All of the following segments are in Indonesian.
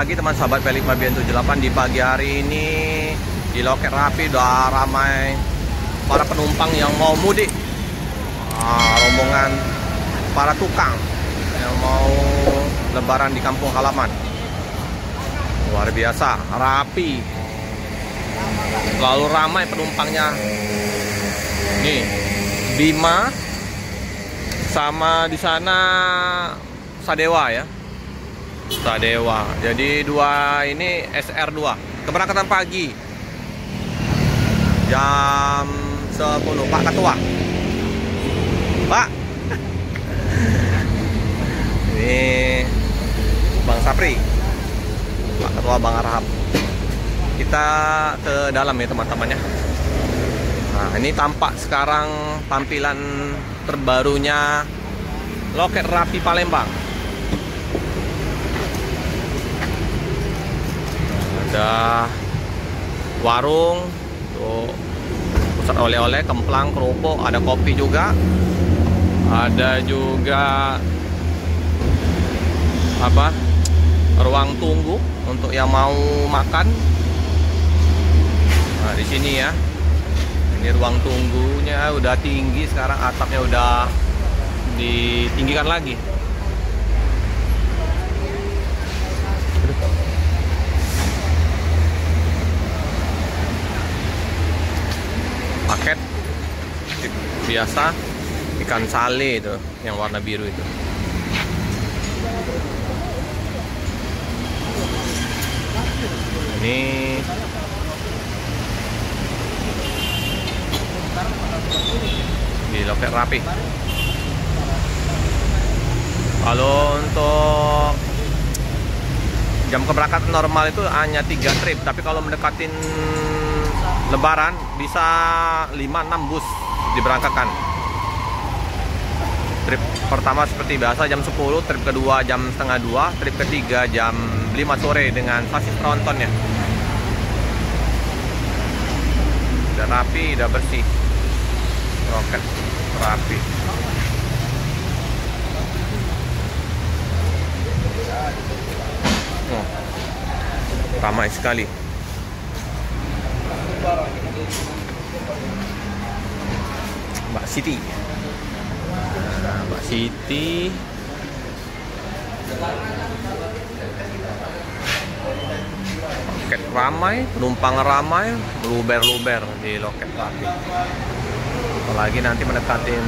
pagi teman sahabat Pelik Mabian 78. Di pagi hari ini di Loket Rapi udah ramai para penumpang yang mau mudik. Rombongan para tukang yang mau lebaran di kampung halaman. Luar biasa, rapi. Lalu ramai penumpangnya. Nih, Bima sama di sana Sadewa ya. Sadewa. Jadi dua ini SR2. Keberangkatan pagi. Jam 10. Pak Ketua. Pak. Ini Bang Sapri. Pak Ketua Bang Arhab. Kita ke dalam ya teman-teman ya. Nah, ini tampak sekarang tampilan terbarunya Loket Rapi Palembang. Ada warung tuh, pusat oleh-oleh, kemplang, kerupuk, ada kopi juga. Ada juga apa? Ruang tunggu untuk yang mau makan. Nah, di sini ya. Ini ruang tunggunya udah tinggi, sekarang atapnya udah ditinggikan lagi. Paket biasa ikan sale itu yang warna biru itu. Ini di Loket Rapi. Kalau untuk jam keberangkatan normal itu hanya 3 trip, tapi kalau mendekatin Lebaran bisa 5-6 bus diberangkatkan. Trip pertama seperti biasa jam 10, trip kedua jam setengah 2, trip ketiga jam 5 sore dengan sasis trontonnya. Udah rapi, udah bersih. Loket Rapi. Oh, ramai sekali. Mbak Siti. Nah, Mbak Siti. Loket ramai, penumpang ramai, luber-luber di Loket Rapi. Apalagi nanti mendekatin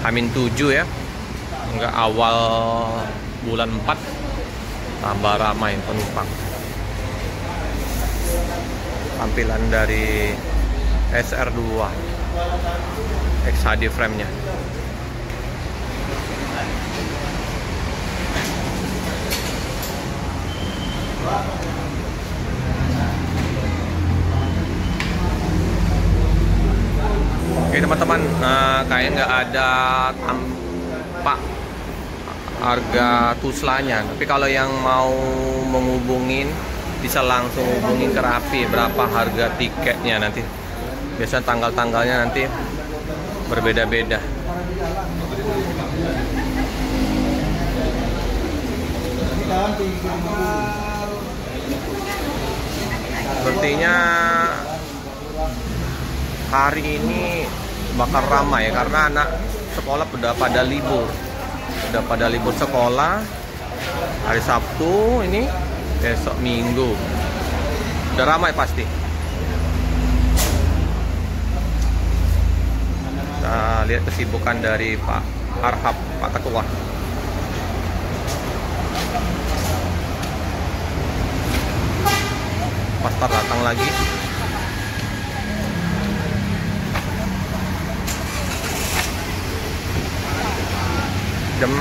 H-7 ya. Enggak awal bulan 4 tambah ramai penumpang. Tampilan dari SR2 XHD frame-nya. Oke teman-teman, kayak nggak ada tampak harga tuslanya. Tapi kalau yang mau menghubungin bisa langsung hubungin ke Rapi berapa harga tiketnya nanti. Biasanya tanggal-tanggalnya nanti berbeda-beda. Sepertinya hari ini bakal ramai ya, karena anak sekolah udah pada libur. Udah pada libur sekolah. Hari Sabtu ini, besok Minggu. Udah ramai pasti. Kita lihat kesibukan dari Pak Arhab, Pak Ketua. Pastor datang lagi. Jam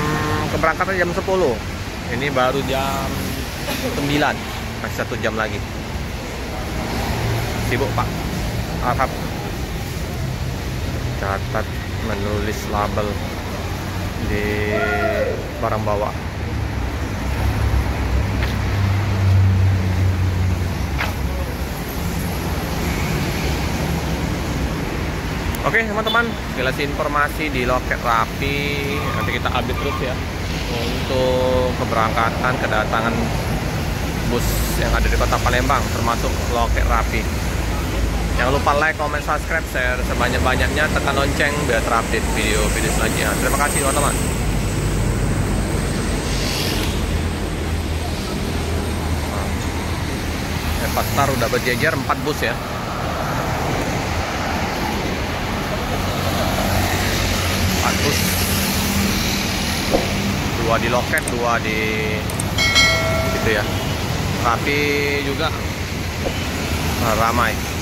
keberangkatan jam 10. Ini baru jam 9. Masih 1 jam lagi. Sibuk Pak Arhab. Catat, menulis label di barang bawah. Oke teman-teman, sekilas informasi di Loket Rapi. Nanti kita update terus ya untuk keberangkatan, kedatangan bus yang ada di kota Palembang, termasuk loket rapi. Jangan lupa like, comment, subscribe, share sebanyak-banyaknya, tekan lonceng biar terupdate video-video selanjutnya. Terima kasih teman-teman. Pasar udah berjejer 4 bus ya. 4 bus. 2 di loket, 2 di gitu ya. Rapi juga ramai.